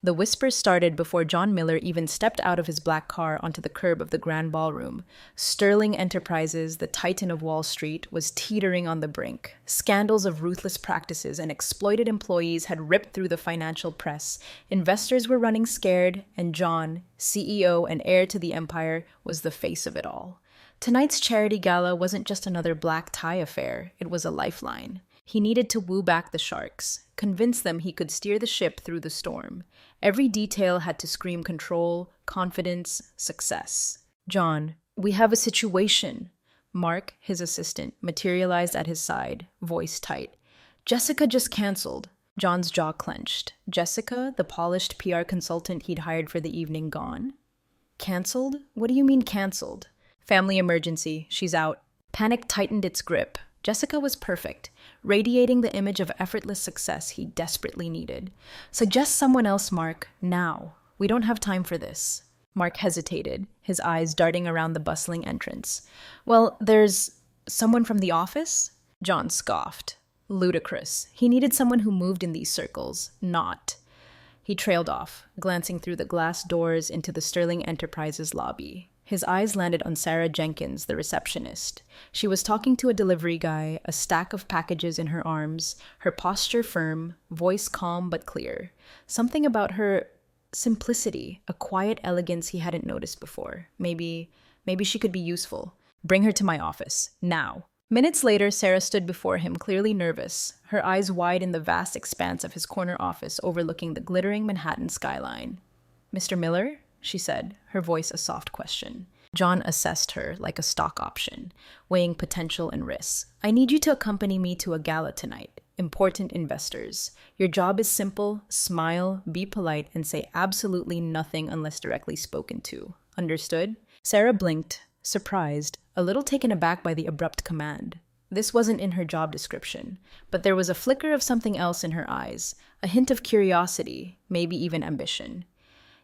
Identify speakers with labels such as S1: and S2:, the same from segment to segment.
S1: The whisper started before John Miller even stepped out of his black car onto the curb of the Grand Ballroom. Sterling Enterprises, the titan of Wall Street, was teetering on the brink. Scandals of ruthless practices and exploited employees had ripped through the financial press. Investors were running scared, and John, CEO and heir to the empire, was the face of it all. Tonight's charity gala wasn't just another black tie affair, it was a lifeline. He needed to woo back the sharks, convince them he could steer the ship through the storm. Every detail had to scream control, confidence, success. "John, we have a situation." Mark, his assistant, materialized at his side, voice tight. "Jessica just canceled." John's jaw clenched. Jessica, the polished PR consultant he'd hired for the evening, gone? Canceled? What do you mean canceled? "Family emergency. She's out." Panic tightened its grip. Jessica was perfect, radiating the image of effortless success he desperately needed. "Suggest someone else, Mark, now. We don't have time for this." Mark hesitated, his eyes darting around the bustling entrance. "Well, there's someone from the office?" John scoffed. Ludicrous. He needed someone who moved in these circles, not. He trailed off, glancing through the glass doors into the Sterling Enterprises lobby. His eyes landed on Sarah Jenkins, the receptionist. She was talking to a delivery guy, a stack of packages in her arms, her posture firm, voice calm but clear. Something about her simplicity, a quiet elegance he hadn't noticed before. Maybe she could be useful. "Bring her to my office, now." Minutes later, Sarah stood before him, clearly nervous, her eyes wide in the vast expanse of his corner office overlooking the glittering Manhattan skyline. "Mr. Miller?" she said, her voice a soft question. John assessed her like a stock option, weighing potential and risks. "I need you to accompany me to a gala tonight. Important investors. Your job is simple: smile, be polite, and say absolutely nothing unless directly spoken to. Understood?" Sarah blinked, surprised, a little taken aback by the abrupt command. This wasn't in her job description, but there was a flicker of something else in her eyes, a hint of curiosity, maybe even ambition.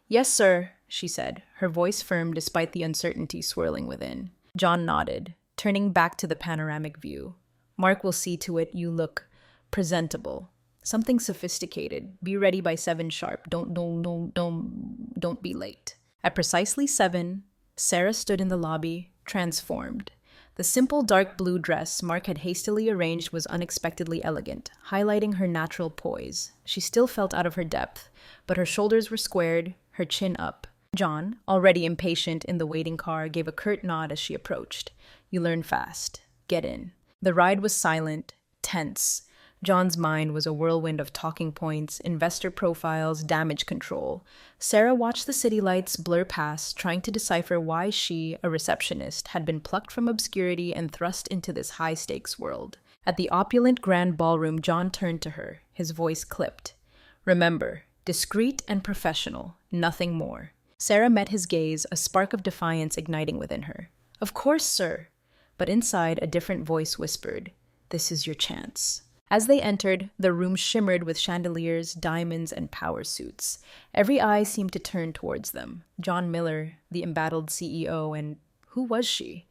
S1: "Yes, sir," she said, her voice firm despite the uncertainty swirling within. John nodded, turning back to the panoramic view. "Mark will see to it you look presentable. Something sophisticated. Be ready by 7 sharp. Don't be late." At precisely 7, Sarah stood in the lobby, transformed. The simple dark blue dress Mark had hastily arranged was unexpectedly elegant, highlighting her natural poise. She still felt out of her depth, but her shoulders were squared, her chin up. John, already impatient in the waiting car, gave a curt nod as she approached. "You learn fast. Get in." The ride was silent, tense. John's mind was a whirlwind of talking points, investor profiles, damage control. Sarah watched the city lights blur past, trying to decipher why she, a receptionist, had been plucked from obscurity and thrust into this high-stakes world. At the opulent grand ballroom, John turned to her, his voice clipped. "Remember, discreet and professional, nothing more." Sarah met his gaze, a spark of defiance igniting within her. "Of course, sir." But inside, a different voice whispered, "This is your chance." As they entered, the room shimmered with chandeliers, diamonds, and power suits. Every eye seemed to turn towards them. John Miller, the embattled CEO, and who was she?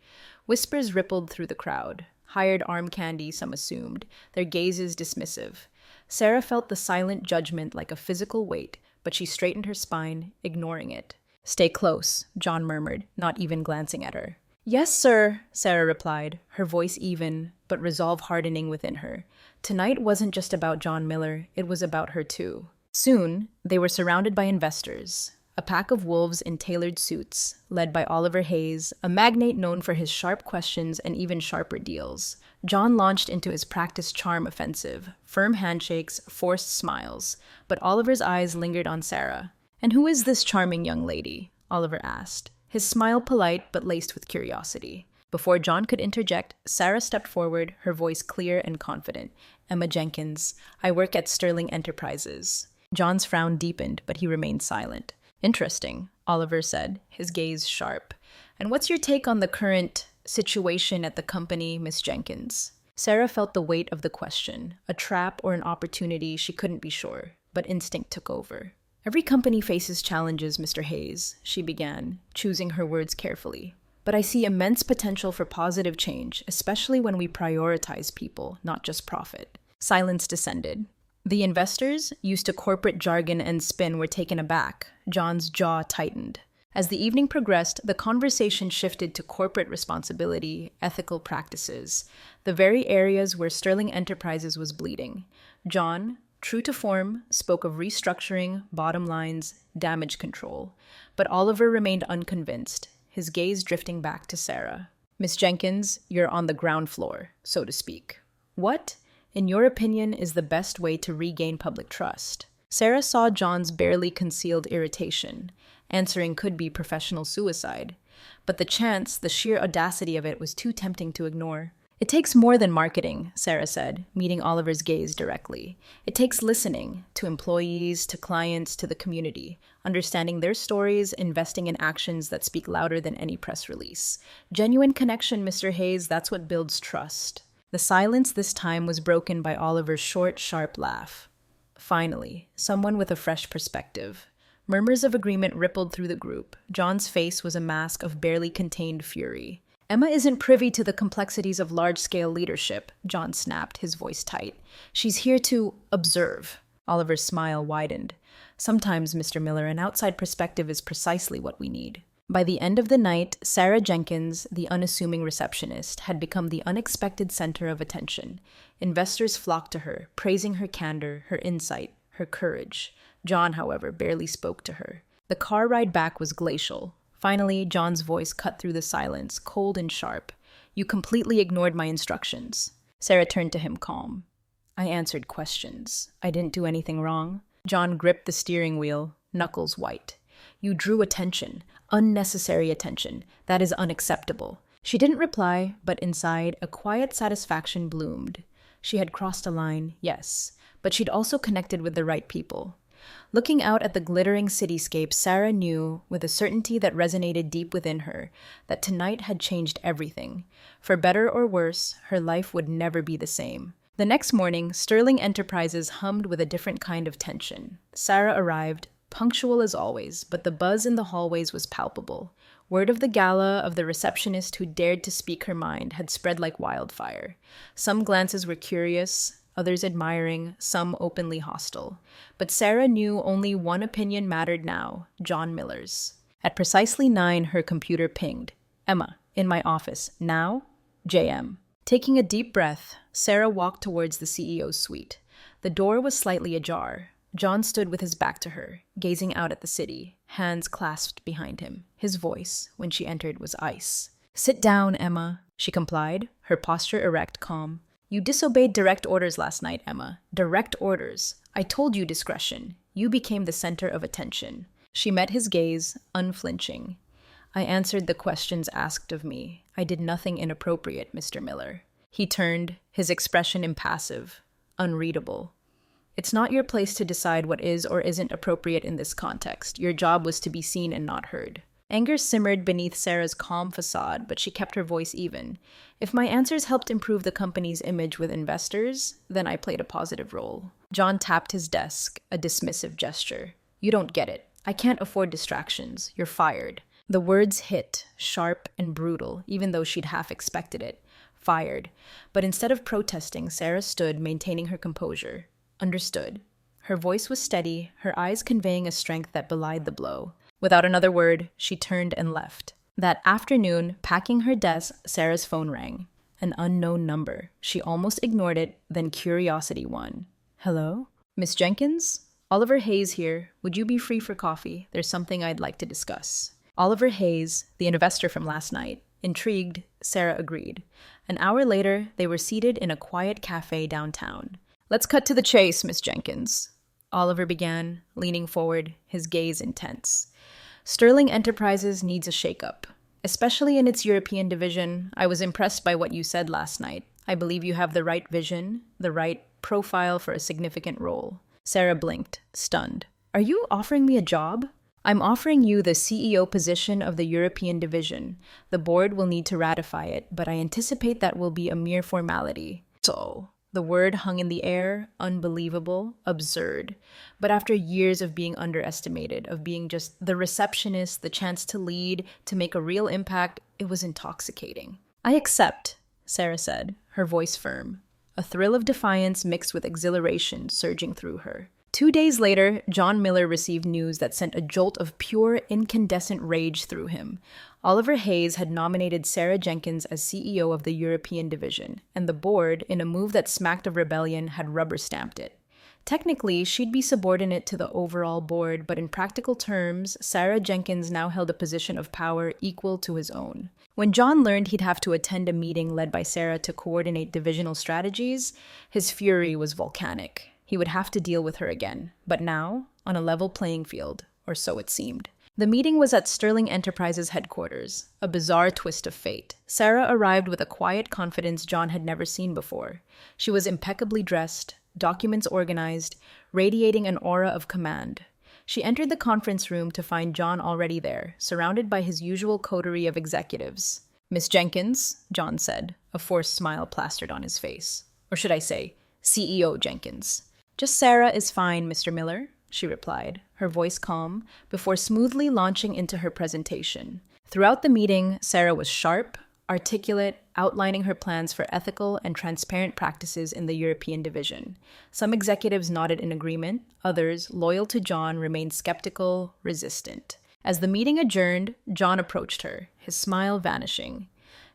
S1: Whispers rippled through the crowd. Hired arm candy, some assumed, their gazes dismissive. Sarah felt the silent judgment like a physical weight, but she straightened her spine, ignoring it. "Stay close," John murmured, not even glancing at her. "Yes, sir," Sarah replied, her voice even, but resolve hardening within her. Tonight wasn't just about John Miller, it was about her too. Soon, they were surrounded by investors. A pack of wolves in tailored suits, led by Oliver Hayes, a magnate known for his sharp questions and even sharper deals. John launched into his practiced charm offensive, firm handshakes, forced smiles, but Oliver's eyes lingered on Sarah. "And who is this charming young lady?" Oliver asked, his smile polite but laced with curiosity. Before John could interject, Sarah stepped forward, her voice clear and confident. "Emma Jenkins. I work at Sterling Enterprises." John's frown deepened, but he remained silent. "Interesting," Oliver said, his gaze sharp. "And what's your take on the current situation at the company, Miss Jenkins?" Sarah felt the weight of the question, a trap or an opportunity, she couldn't be sure, but instinct took over. "Every company faces challenges, Mr. Hayes," she began, choosing her words carefully. "But I see immense potential for positive change, especially when we prioritize people, not just profit." Silence descended. The investors, used to corporate jargon and spin, were taken aback. John's jaw tightened. As the evening progressed, the conversation shifted to corporate responsibility, ethical practices, the very areas where Sterling Enterprises was bleeding. John, true to form, spoke of restructuring, bottom lines, damage control. But Oliver remained unconvinced, his gaze drifting back to Sarah. Miss Jenkins, you're on the ground floor, so to speak. What, in your opinion, is the best way to regain public trust? Sarah saw John's barely concealed irritation. Answering could be professional suicide. But the sheer audacity of it was too tempting to ignore. It takes more than marketing, Sarah said, meeting Oliver's gaze directly. It takes listening to employees, to clients, to the community, understanding their stories, investing in actions that speak louder than any press release. Genuine connection, Mr. Hayes, that's what builds trust. The silence this time was broken by Oliver's short, sharp laugh. Finally, someone with a fresh perspective. Murmurs of agreement rippled through the group. John's face was a mask of barely contained fury. Emma isn't privy to the complexities of large-scale leadership, John snapped, his voice tight. She's here to observe. Oliver's smile widened. Sometimes, Mr. Miller, an outside perspective is precisely what we need. By the end of the night, Sarah Jenkins, the unassuming receptionist, had become the unexpected center of attention. Investors flocked to her, praising her candor, her insight, her courage. John, however, barely spoke to her. The car ride back was glacial. Finally, John's voice cut through the silence, cold and sharp. You completely ignored my instructions. Sarah turned to him calm. I answered questions. I didn't do anything wrong. John gripped the steering wheel, knuckles white. You drew attention, unnecessary attention. That is unacceptable. She didn't reply, but inside, a quiet satisfaction bloomed. She had crossed a line, yes, but she'd also connected with the right people. Looking out at the glittering cityscape, Sarah knew, with a certainty that resonated deep within her, that tonight had changed everything. For better or worse, her life would never be the same. The next morning, Sterling Enterprises hummed with a different kind of tension. Sarah arrived, punctual as always, but the buzz in the hallways was palpable. Word of the gala, of the receptionist who dared to speak her mind, had spread like wildfire. Some glances were curious, others admiring, some openly hostile. But Sarah knew only one opinion mattered now, John Miller's. At precisely 9, her computer pinged. Emma, in my office. Now? JM. Taking a deep breath, Sarah walked towards the CEO's suite. The door was slightly ajar. John stood with his back to her, gazing out at the city, hands clasped behind him. His voice, when she entered, was ice. Sit down, Emma, she complied, her posture erect, calm. You disobeyed direct orders last night, Emma. Direct orders. I told you discretion. You became the center of attention. She met his gaze, unflinching. I answered the questions asked of me. I did nothing inappropriate, Mr. Miller. He turned, his expression impassive, unreadable. It's not your place to decide what is or isn't appropriate in this context. Your job was to be seen and not heard. Anger simmered beneath Sarah's calm facade, but she kept her voice even. If my answers helped improve the company's image with investors, then I played a positive role. John tapped his desk, a dismissive gesture. You don't get it. I can't afford distractions. You're fired. The words hit, sharp and brutal, even though she'd half expected it. Fired. But instead of protesting, Sarah stood, maintaining her composure. Understood. Her voice was steady, her eyes conveying a strength that belied the blow. Without another word, she turned and left. That afternoon, packing her desk, Sarah's phone rang. An unknown number. She almost ignored it, then curiosity won. Hello? Miss Jenkins? Oliver Hayes here. Would you be free for coffee? There's something I'd like to discuss. Oliver Hayes, the investor from last night. Intrigued, Sarah agreed. An hour later, they were seated in a quiet cafe downtown. Let's cut to the chase, Miss Jenkins. Oliver began, leaning forward, his gaze intense. Sterling Enterprises needs a shakeup. Especially in its European division, I was impressed by what you said last night. I believe you have the right vision, the right profile for a significant role. Sarah blinked, stunned. Are you offering me a job? I'm offering you the CEO position of the European division. The board will need to ratify it, but I anticipate that will be a mere formality. So... The word hung in the air, unbelievable, absurd. But after years of being underestimated, of being just the receptionist, the chance to lead, to make a real impact, it was intoxicating. I accept, Sarah said, her voice firm. a thrill of defiance mixed with exhilaration surging through her. 2 days later, John Miller received news that sent a jolt of pure, incandescent rage through him. Oliver Hayes had nominated Sarah Jenkins as CEO of the European division, and the board, in a move that smacked of rebellion, had rubber-stamped it. Technically, she'd be subordinate to the overall board, but in practical terms, Sarah Jenkins now held a position of power equal to his own. When John learned he'd have to attend a meeting led by Sarah to coordinate divisional strategies, his fury was volcanic. He would have to deal with her again, but now, on a level playing field, or so it seemed. The meeting was at Sterling Enterprises headquarters, a bizarre twist of fate. Sarah arrived with a quiet confidence John had never seen before. She was impeccably dressed, documents organized, radiating an aura of command. She entered the conference room to find John already there, surrounded by his usual coterie of executives. "Miss Jenkins," John said, a forced smile plastered on his face. Or should I say, CEO Jenkins. "Just Sarah is fine, Mr. Miller," she replied, her voice calm, before smoothly launching into her presentation. Throughout the meeting, Sarah was sharp, articulate, outlining her plans for ethical and transparent practices in the European division. Some executives nodded in agreement, others, loyal to John, remained skeptical, resistant. As the meeting adjourned, John approached her, his smile vanishing.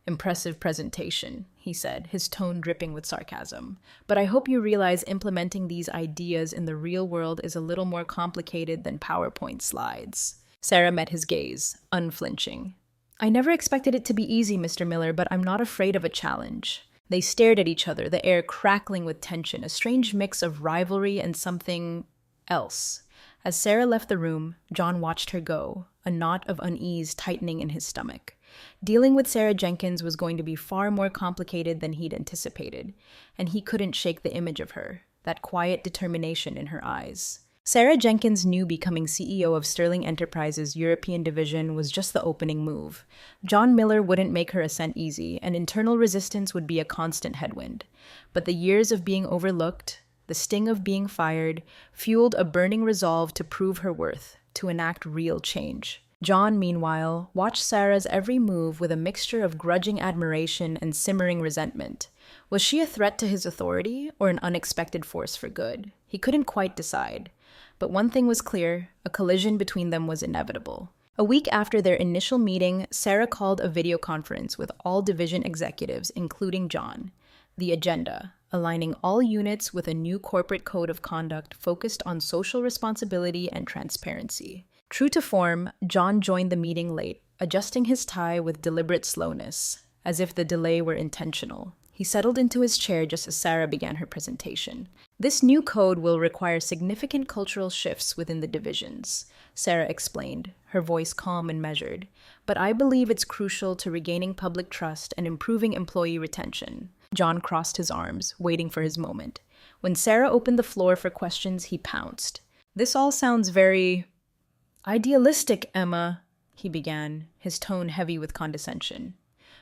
S1: "Impressive presentation," he said, his tone dripping with sarcasm. "But I hope you realize implementing these ideas in the real world is a little more complicated than PowerPoint slides." Sarah met his gaze, unflinching. "I never expected it to be easy, Mr. Miller, but I'm not afraid of a challenge." They stared at each other, the air crackling with tension, a strange mix of rivalry and something else. As Sarah left the room, John watched her go, a knot of unease tightening in his stomach. Dealing with Sarah Jenkins was going to be far more complicated than he'd anticipated, and he couldn't shake the image of her, that quiet determination in her eyes. Sarah Jenkins knew becoming CEO of Sterling Enterprises' European division was just the opening move. John Miller wouldn't make her ascent easy, and internal resistance would be a constant headwind. But the years of being overlooked, the sting of being fired, fueled a burning resolve to prove her worth, to enact real change. John, meanwhile, watched Sarah's every move with a mixture of grudging admiration and simmering resentment. Was she a threat to his authority, or an unexpected force for good? He couldn't quite decide. But one thing was clear, a collision between them was inevitable. A week after their initial meeting, Sarah called a video conference with all division executives, including John. The agenda, aligning all units with a new corporate code of conduct focused on social responsibility and transparency. True to form, John joined the meeting late, adjusting his tie with deliberate slowness, as if the delay were intentional. He settled into his chair just as Sarah began her presentation. "This new code will require significant cultural shifts within the divisions," Sarah explained, her voice calm and measured. "But I believe it's crucial to regaining public trust and improving employee retention." John crossed his arms, waiting for his moment. When Sarah opened the floor for questions, he pounced. "This all sounds very idealistic, Emma," he began, his tone heavy with condescension.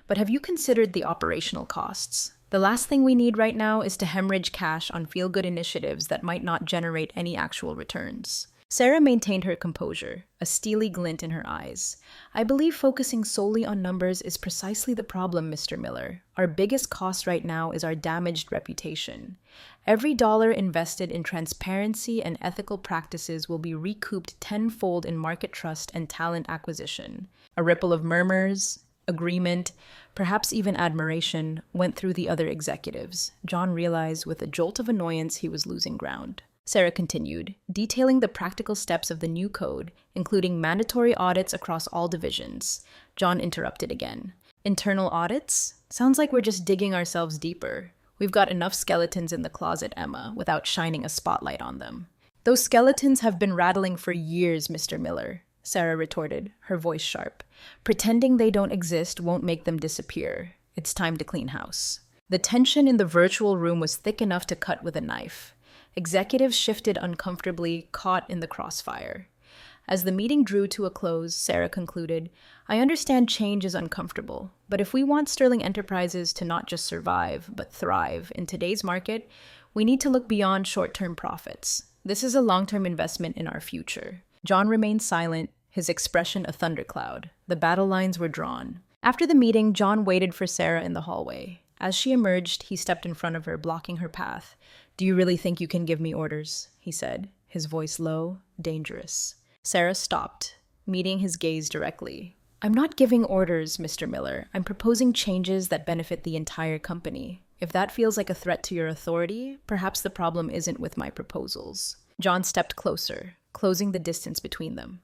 S1: "But have you considered the operational costs? The last thing we need right now is to hemorrhage cash on feel-good initiatives that might not generate any actual returns." Sarah maintained her composure, a steely glint in her eyes. "I believe focusing solely on numbers is precisely the problem, Mr. Miller. Our biggest cost right now is our damaged reputation. Every dollar invested in transparency and ethical practices will be recouped tenfold in market trust and talent acquisition." A ripple of murmurs, agreement, perhaps even admiration, went through the other executives. John realized with a jolt of annoyance he was losing ground. Sarah continued, detailing the practical steps of the new code, including mandatory audits across all divisions. John interrupted again. "Internal audits? Sounds like we're just digging ourselves deeper. We've got enough skeletons in the closet, Emma, without shining a spotlight on them." "Those skeletons have been rattling for years, Mr. Miller," Sarah retorted, her voice sharp. "Pretending they don't exist won't make them disappear. It's time to clean house." The tension in the virtual room was thick enough to cut with a knife. Executives shifted uncomfortably, caught in the crossfire. As the meeting drew to a close, Sarah concluded, "I understand change is uncomfortable, but if we want Sterling Enterprises to not just survive, but thrive in today's market, we need to look beyond short-term profits. This is a long-term investment in our future." John remained silent, his expression a thundercloud. The battle lines were drawn. After the meeting, John waited for Sarah in the hallway. As she emerged, he stepped in front of her, blocking her path. "Do you really think you can give me orders?" he said, his voice low, dangerous. Sarah stopped, meeting his gaze directly. "I'm not giving orders, Mr. Miller. I'm proposing changes that benefit the entire company. If that feels like a threat to your authority, perhaps the problem isn't with my proposals." John stepped closer, closing the distance between them.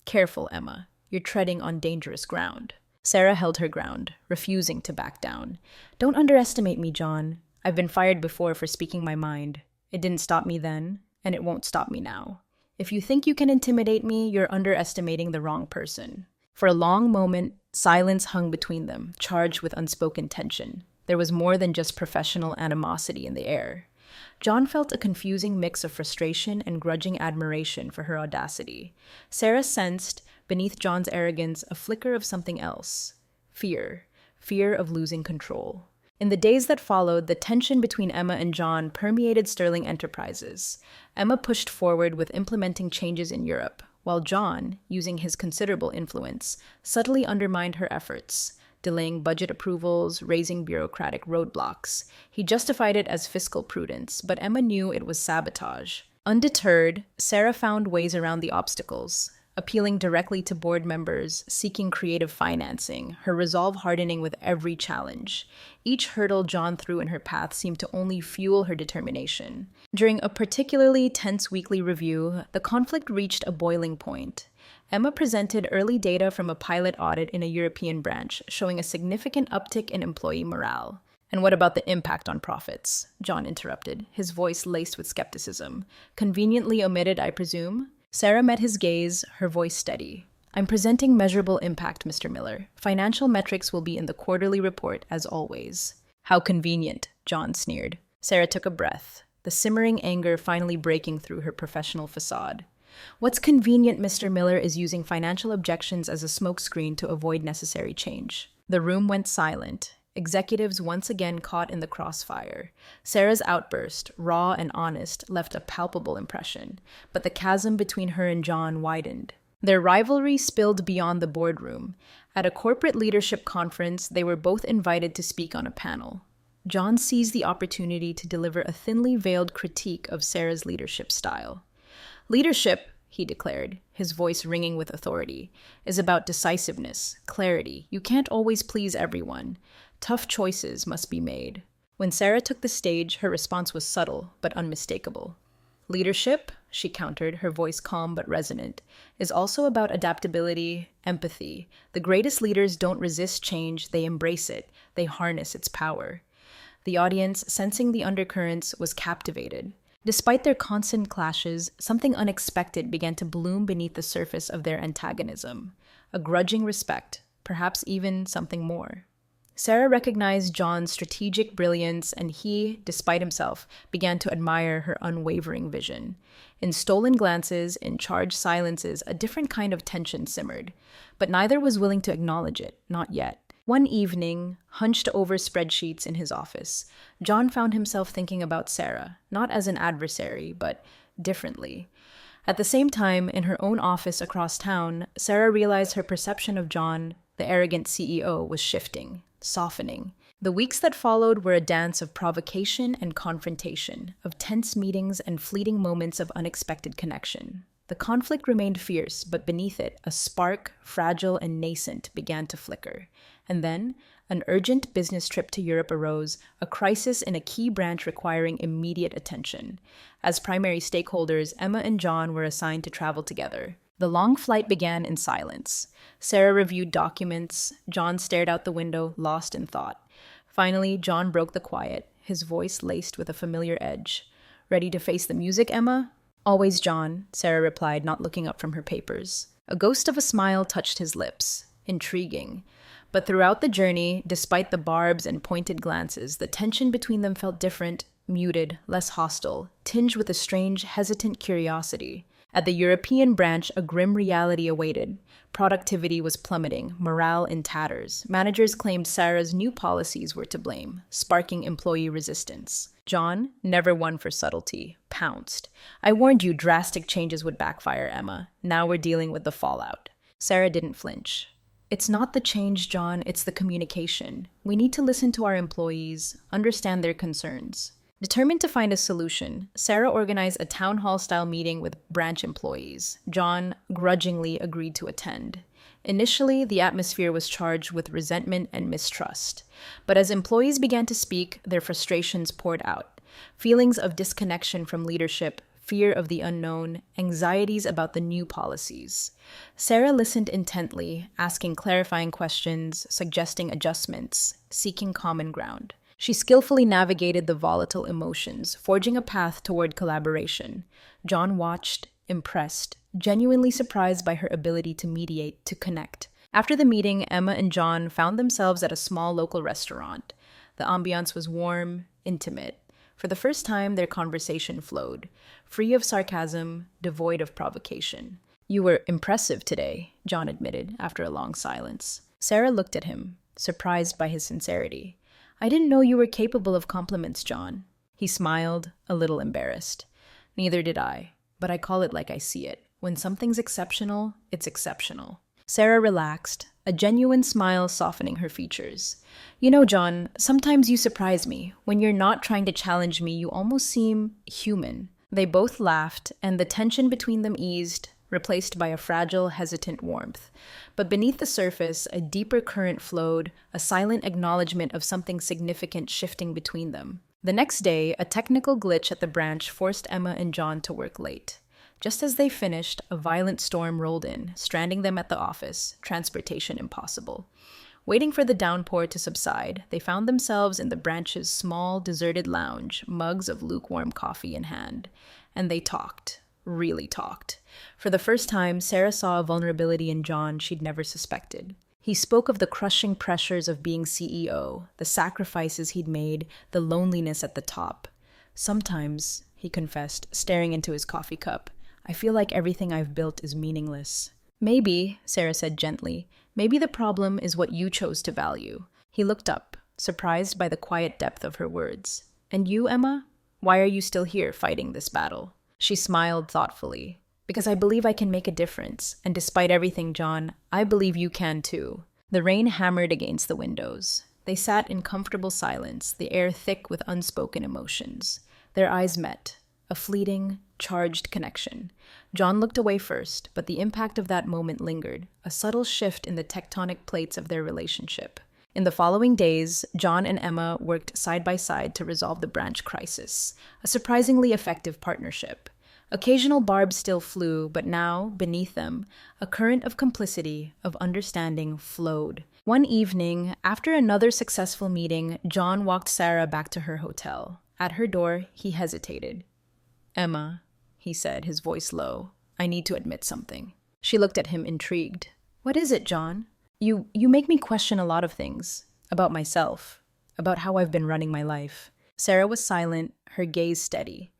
S1: "Careful, Emma. You're treading on dangerous ground." Sarah held her ground, refusing to back down. "Don't underestimate me, John. I've been fired before for speaking my mind. It didn't stop me then, and it won't stop me now. If you think you can intimidate me, you're underestimating the wrong person." For a long moment, silence hung between them, charged with unspoken tension. There was more than just professional animosity in the air. John felt a confusing mix of frustration and grudging admiration for her audacity. Sarah sensed, beneath John's arrogance, a flicker of something else. Fear of losing control. In the days that followed, the tension between Emma and John permeated Sterling Enterprises. Emma pushed forward with implementing changes in Europe, while John, using his considerable influence, subtly undermined her efforts, delaying budget approvals, raising bureaucratic roadblocks. He justified it as fiscal prudence, but Emma knew it was sabotage. Undeterred, Sarah found ways around the obstacles, appealing directly to board members, seeking creative financing, her resolve hardening with every challenge. Each hurdle John threw in her path seemed to only fuel her determination. During a particularly tense weekly review, the conflict reached a boiling point. Emma presented early data from a pilot audit in a European branch, showing a significant uptick in employee morale. "And what about the impact on profits?" John interrupted, his voice laced with skepticism. "Conveniently omitted, I presume?" Sarah met his gaze, her voice steady. "I'm presenting measurable impact, Mr. Miller. Financial metrics will be in the quarterly report, as always." "How convenient," John sneered. Sarah took a breath, the simmering anger finally breaking through her professional facade. "What's convenient, Mr. Miller, is using financial objections as a smokescreen to avoid necessary change." The room went silent, executives once again caught in the crossfire. Sarah's outburst, raw and honest, left a palpable impression, but the chasm between her and John widened. Their rivalry spilled beyond the boardroom. At a corporate leadership conference, they were both invited to speak on a panel. John seized the opportunity to deliver a thinly veiled critique of Sarah's leadership style. "Leadership," he declared, his voice ringing with authority, "is about decisiveness, clarity. You can't always please everyone. Tough choices must be made." When Sarah took the stage, her response was subtle but unmistakable. "Leadership," she countered, her voice calm but resonant, "is also about adaptability, empathy. The greatest leaders don't resist change, they embrace it, they harness its power." The audience, sensing the undercurrents, was captivated. Despite their constant clashes, something unexpected began to bloom beneath the surface of their antagonism. A grudging respect, perhaps even something more. Sarah recognized John's strategic brilliance, and he, despite himself, began to admire her unwavering vision. In stolen glances, in charged silences, a different kind of tension simmered, but neither was willing to acknowledge it, not yet. One evening, hunched over spreadsheets in his office, John found himself thinking about Sarah, not as an adversary, but differently. At the same time, in her own office across town, Sarah realized her perception of John, the arrogant CEO, was shifting, softening. The weeks that followed were a dance of provocation and confrontation, of tense meetings and fleeting moments of unexpected connection. The conflict remained fierce, but beneath it, a spark, fragile and nascent, began to flicker. And then, an urgent business trip to Europe arose, a crisis in a key branch requiring immediate attention. As primary stakeholders, Emma and John were assigned to travel together. The long flight began in silence. Sarah reviewed documents. John stared out the window, lost in thought. Finally, John broke the quiet, his voice laced with a familiar edge. "Ready to face the music, Emma?" "Always, John," Sarah replied, not looking up from her papers. A ghost of a smile touched his lips. Intriguing. But throughout the journey, despite the barbs and pointed glances, the tension between them felt different, muted, less hostile, tinged with a strange, hesitant curiosity. At the European branch, a grim reality awaited. Productivity was plummeting, morale in tatters. Managers claimed Sarah's new policies were to blame, sparking employee resistance. John, never one for subtlety, pounced. "I warned you drastic changes would backfire, Emma. Now we're dealing with the fallout." Sarah didn't flinch. It's not the change, John, it's the communication. We need to listen to our employees, understand their concerns. Determined to find a solution, Sarah organized a town hall style meeting with branch employees. John grudgingly agreed to attend. Initially, the atmosphere was charged with resentment and mistrust. But as employees began to speak, their frustrations poured out. Feelings of disconnection from leadership, fear of the unknown, anxieties about the new policies. Sarah listened intently, asking clarifying questions, suggesting adjustments, seeking common ground. She skillfully navigated the volatile emotions, forging a path toward collaboration. John watched, impressed, genuinely surprised by her ability to mediate, to connect. After the meeting, Emma and John found themselves at a small local restaurant. The ambiance was warm, intimate. For the first time, their conversation flowed, free of sarcasm, devoid of provocation. "You were impressive today," John admitted after a long silence. Sarah looked at him, surprised by his sincerity. "I didn't know you were capable of compliments, John." He smiled, a little embarrassed. "Neither did I, but I call it like I see it. When something's exceptional, it's exceptional." Sarah relaxed, a genuine smile softening her features. "You know, John, sometimes you surprise me. When you're not trying to challenge me, you almost seem human." They both laughed, and the tension between them eased, replaced by a fragile, hesitant warmth. But beneath the surface, a deeper current flowed, a silent acknowledgement of something significant shifting between them. The next day, a technical glitch at the branch forced Emma and John to work late. Just as they finished, a violent storm rolled in, stranding them at the office, transportation impossible. Waiting for the downpour to subside, they found themselves in the branch's small, deserted lounge, mugs of lukewarm coffee in hand. And they talked, really talked. For the first time, Sarah saw a vulnerability in John she'd never suspected. He spoke of the crushing pressures of being CEO, the sacrifices he'd made, the loneliness at the top. "Sometimes," he confessed, staring into his coffee cup, "I feel like everything I've built is meaningless." "Maybe," Sarah said gently, "maybe the problem is what you chose to value." He looked up, surprised by the quiet depth of her words. "And you, Emma? Why are you still here fighting this battle?" She smiled thoughtfully. "Because I believe I can make a difference. And despite everything, John, I believe you can too." The rain hammered against the windows. They sat in comfortable silence, the air thick with unspoken emotions. Their eyes met, a fleeting, charged connection. John looked away first, but the impact of that moment lingered, a subtle shift in the tectonic plates of their relationship. In the following days, John and Emma worked side by side to resolve the branch crisis, a surprisingly effective partnership. Occasional barbs still flew, but now, beneath them, a current of complicity, of understanding flowed. One evening, after another successful meeting, John walked Sarah back to her hotel. At her door, he hesitated. "Emma," he said, his voice low, "I need to admit something." She looked at him intrigued. "What is it, John?" You make me question a lot of things. About myself. About how I've been running my life." Sarah was silent, her gaze steady.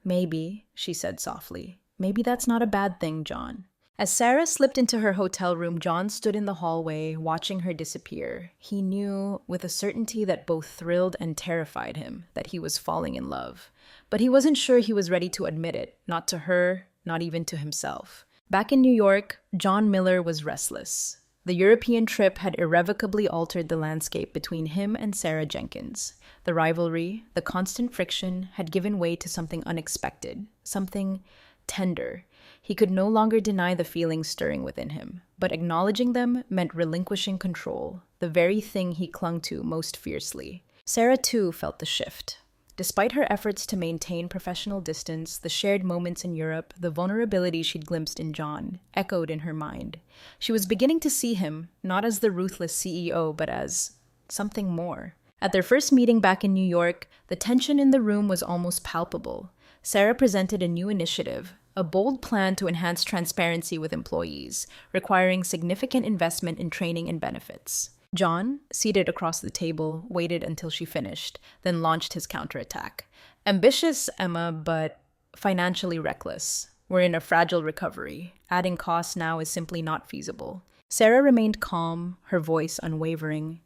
S1: "Maybe," she said softly, "maybe that's not a bad thing, John." As Sarah slipped into her hotel room, John stood in the hallway, watching her disappear. He knew, with a certainty that both thrilled and terrified him, that he was falling in love. But he wasn't sure he was ready to admit it, not to her, not even to himself. Back in New York, John Miller was restless. The European trip had irrevocably altered the landscape between him and Sarah Jenkins. The rivalry, the constant friction, had given way to something unexpected, something tender. He could no longer deny the feelings stirring within him, but acknowledging them meant relinquishing control, the very thing he clung to most fiercely. Sarah, too, felt the shift. Despite her efforts to maintain professional distance, the shared moments in Europe, the vulnerability she'd glimpsed in John, echoed in her mind. She was beginning to see him, not as the ruthless CEO, but as something more. At their first meeting back in New York, the tension in the room was almost palpable. Sarah presented a new initiative, a bold plan to enhance transparency with employees, requiring significant investment in training and benefits. John, seated across the table, waited until she finished, then launched his counterattack. "Ambitious, Emma, but financially reckless. We're in a fragile recovery. Adding costs now is simply not feasible." Sarah remained calm, her voice unwavering.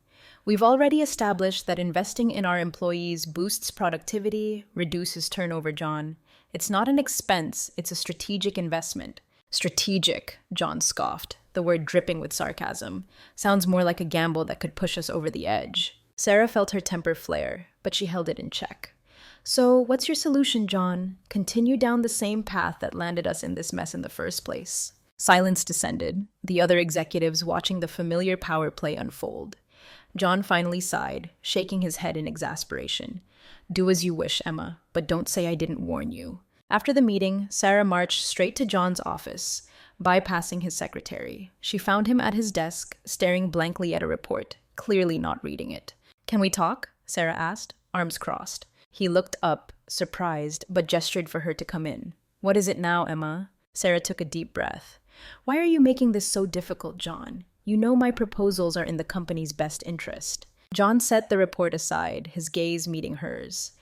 S1: "We've already established that investing in our employees boosts productivity, reduces turnover, John. It's not an expense, it's a strategic investment." "Strategic," John scoffed. the word dripping with sarcasm. Sounds more like a gamble that could push us over the edge. Sarah felt her temper flare, but she held it in check. So, what's your solution, John? Continue down the same path that landed us in this mess in the first place. Silence descended, the other executives watching the familiar power play unfold. John finally sighed, shaking his head in exasperation. Do as you wish, Emma, but don't say I didn't warn you. After the meeting, Sarah marched straight to John's office, bypassing his secretary. She found him at his desk, staring blankly at a report, clearly not reading it. Can we talk? Sarah asked, arms crossed. He looked up, surprised, but gestured for her to come in. What is it now, Emma? Sarah took a deep breath. Why are you making this so difficult, John? You know my proposals are in the company's best interest. John set the report aside, his gaze meeting hers.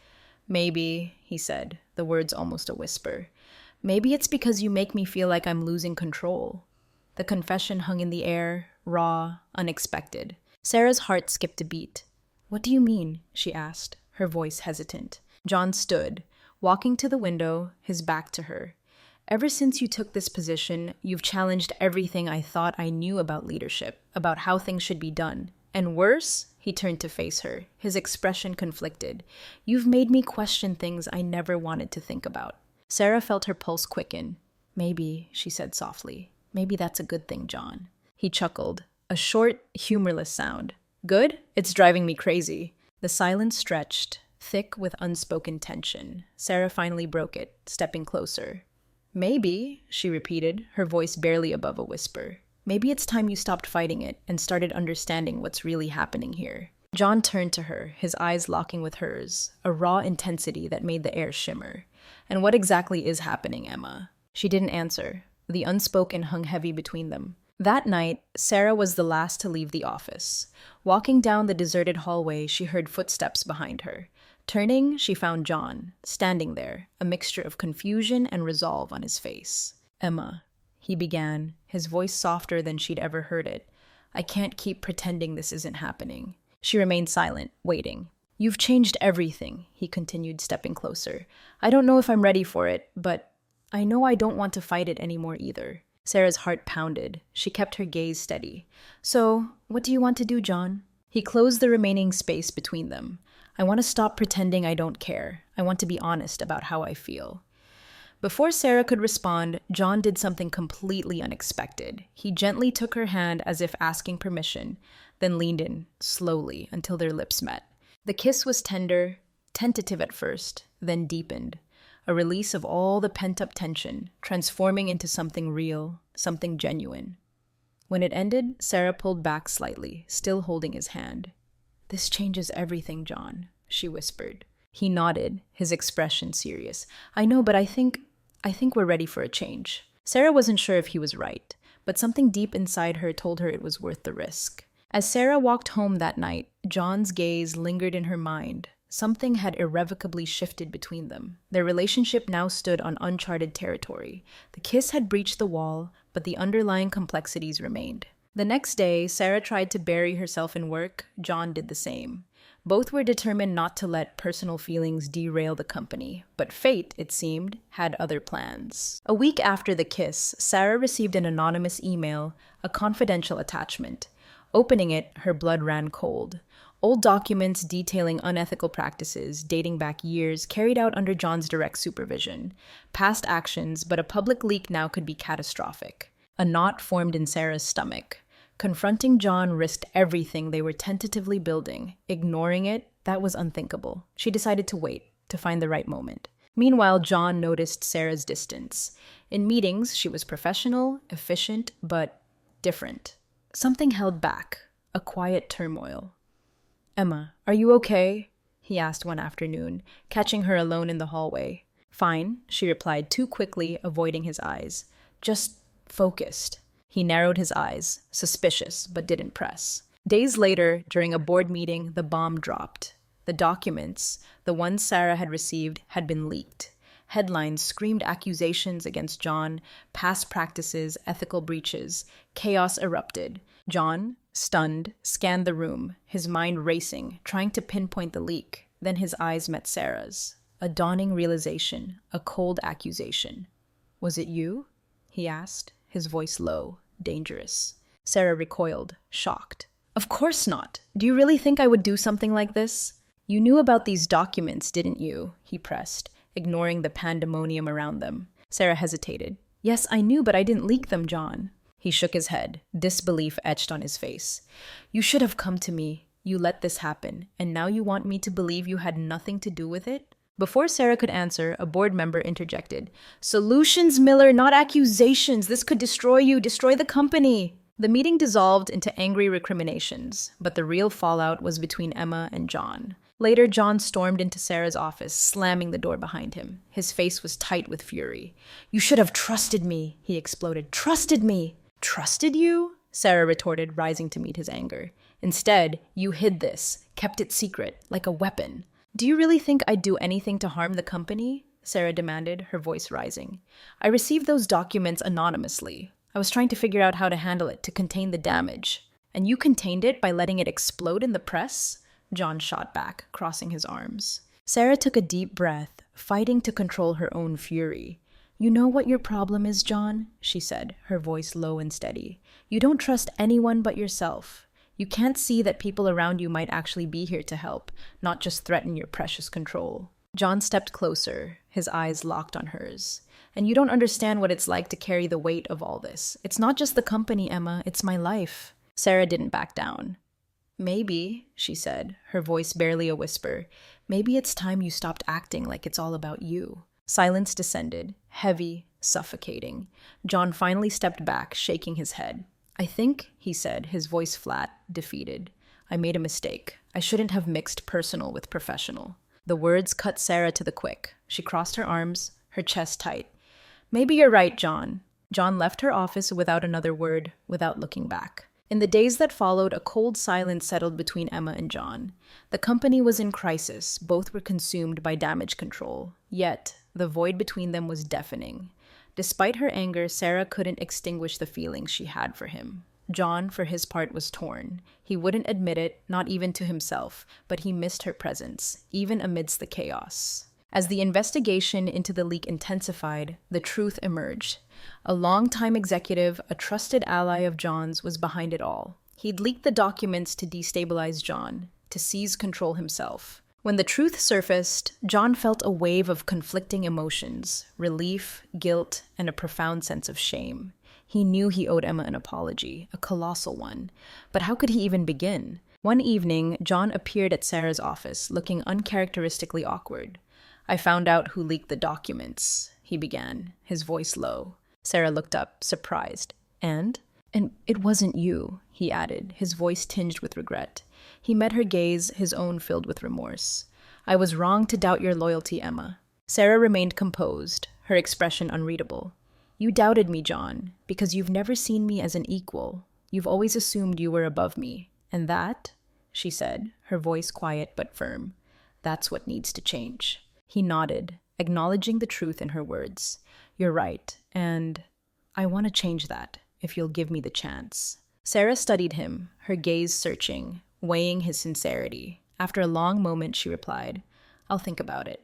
S1: Maybe, he said, the words almost a whisper. Maybe it's because you make me feel like I'm losing control. The confession hung in the air, raw, unexpected. Sarah's heart skipped a beat. What do you mean? She asked, her voice hesitant. John stood, walking to the window, his back to her. Ever since you took this position, you've challenged everything I thought I knew about leadership, about how things should be done. And worse, he turned to face her, his expression conflicted. You've made me question things I never wanted to think about. Sarah felt her pulse quicken. Maybe, she said softly. Maybe that's a good thing, John. He chuckled, a short, humorless sound. Good? It's driving me crazy. The silence stretched, thick with unspoken tension. Sarah finally broke it, stepping closer. Maybe, she repeated, her voice barely above a whisper. Maybe it's time you stopped fighting it and started understanding what's really happening here. John turned to her, his eyes locking with hers, a raw intensity that made the air shimmer. And what exactly is happening, Emma? She didn't answer. The unspoken hung heavy between them. That night, Sarah was the last to leave the office. Walking down the deserted hallway, she heard footsteps behind her. Turning, she found John, standing there, a mixture of confusion and resolve on his face. Emma, he began, his voice softer than she'd ever heard it. I can't keep pretending this isn't happening. She remained silent, waiting. You've changed everything, he continued, stepping closer. I don't know if I'm ready for it, but I know I don't want to fight it anymore either. Sarah's heart pounded. She kept her gaze steady. So, what do you want to do, John? He closed the remaining space between them. I want to stop pretending I don't care. I want to be honest about how I feel. Before Sarah could respond, John did something completely unexpected. He gently took her hand as if asking permission, then leaned in, slowly, until their lips met. The kiss was tender, tentative at first, then deepened. A release of all the pent-up tension, transforming into something real, something genuine. When it ended, Sarah pulled back slightly, still holding his hand. This changes everything, John, she whispered. He nodded, his expression serious. I know, but I think we're ready for a change. Sarah wasn't sure if he was right, but something deep inside her told her it was worth the risk. As Sarah walked home that night, John's gaze lingered in her mind. Something had irrevocably shifted between them. Their relationship now stood on uncharted territory. The kiss had breached the wall, but the underlying complexities remained. The next day, Sarah tried to bury herself in work. John did the same. Both were determined not to let personal feelings derail the company, but fate, it seemed, had other plans. A week after the kiss, Sarah received an anonymous email, a confidential attachment. Opening it, her blood ran cold. Old documents detailing unethical practices dating back years carried out under John's direct supervision. Past actions, but a public leak now could be catastrophic. A knot formed in Sarah's stomach. Confronting John risked everything they were tentatively building. Ignoring it, that was unthinkable. She decided to wait, to find the right moment. Meanwhile, John noticed Sarah's distance. In meetings, she was professional, efficient, but different. Something held back, a quiet turmoil. Emma, are you okay? He asked one afternoon, catching her alone in the hallway. Fine, she replied too quickly, avoiding his eyes. Just focused. He narrowed his eyes, suspicious, but didn't press. Days later, during a board meeting, the bomb dropped. The documents, the ones Sarah had received, had been leaked. Headlines screamed accusations against John, past practices, ethical breaches. Chaos erupted. John, stunned, scanned the room, his mind racing, trying to pinpoint the leak. Then his eyes met Sarah's. A dawning realization, a cold accusation. Was it you? He asked, his voice low, dangerous. Sarah recoiled, shocked. Of course not. Do you really think I would do something like this? You knew about these documents, didn't you? He pressed, ignoring the pandemonium around them. Sarah hesitated. Yes, I knew, but I didn't leak them, John. He shook his head, disbelief etched on his face. You should have come to me. You let this happen, and now you want me to believe you had nothing to do with it? Before Sarah could answer, a board member interjected. Solutions, Miller, not accusations. This could destroy you, destroy the company. The meeting dissolved into angry recriminations, but the real fallout was between Emma and John. Later, John stormed into Sarah's office, slamming the door behind him. His face was tight with fury. You should have trusted me, he exploded. Trusted me. Trusted you? Sarah retorted, rising to meet his anger. Instead, you hid this, kept it secret, like a weapon. Do you really think I'd do anything to harm the company? Sarah demanded, her voice rising. I received those documents anonymously. I was trying to figure out how to handle it, to contain the damage. And you contained it by letting it explode in the press? John shot back, crossing his arms. Sarah took a deep breath, fighting to control her own fury. You know what your problem is, John? She said, her voice low and steady. You don't trust anyone but yourself. You can't see that people around you might actually be here to help, not just threaten your precious control. John stepped closer, his eyes locked on hers. And you don't understand what it's like to carry the weight of all this. It's not just the company, Emma, it's my life. Sarah didn't back down. Maybe, she said, her voice barely a whisper, maybe it's time you stopped acting like it's all about you. Silence descended, heavy, suffocating. John finally stepped back, shaking his head. I think, he said, his voice flat, defeated. I made a mistake. I shouldn't have mixed personal with professional. The words cut Sarah to the quick. She crossed her arms, her chest tight. Maybe you're right, John. John left her office without another word, without looking back. In the days that followed, a cold silence settled between Emma and John. The company was in crisis. Both were consumed by damage control. Yet, the void between them was deafening. Despite her anger, Sarah couldn't extinguish the feelings she had for him. John, for his part, was torn. He wouldn't admit it, not even to himself, but he missed her presence, even amidst the chaos. As the investigation into the leak intensified, the truth emerged. A longtime executive, a trusted ally of John's, was behind it all. He'd leaked the documents to destabilize John, to seize control himself. When the truth surfaced, John felt a wave of conflicting emotions, relief, guilt, and a profound sense of shame. He knew he owed Emma an apology, a colossal one. But how could he even begin? One evening, John appeared at Sarah's office, looking uncharacteristically awkward. I found out who leaked the documents, he began, his voice low. Sarah looked up, surprised. And it wasn't you, he added, his voice tinged with regret. He met her gaze, his own filled with remorse. I was wrong to doubt your loyalty, Emma. Sarah remained composed, her expression unreadable. You doubted me, John, because you've never seen me as an equal. You've always assumed you were above me. And that, she said, her voice quiet but firm, that's what needs to change. He nodded, acknowledging the truth in her words. You're right, and I want to change that, if you'll give me the chance. Sarah studied him, her gaze searching, weighing his sincerity. After a long moment, she replied, I'll think about it.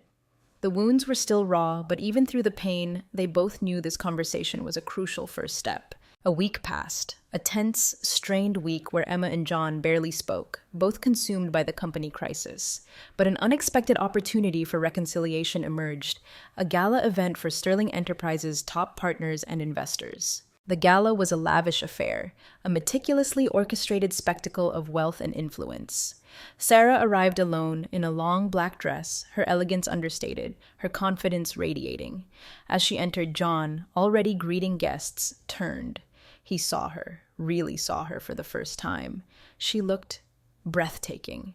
S1: The wounds were still raw, but even through the pain, they both knew this conversation was a crucial first step. A week passed, a tense, strained week where Emma and John barely spoke, both consumed by the company crisis. But an unexpected opportunity for reconciliation emerged, a gala event for Sterling Enterprises' top partners and investors. The gala was a lavish affair, a meticulously orchestrated spectacle of wealth and influence. Sarah arrived alone in a long black dress, her elegance understated, her confidence radiating. As she entered, John, already greeting guests, turned. He saw her, really saw her for the first time. She looked breathtaking.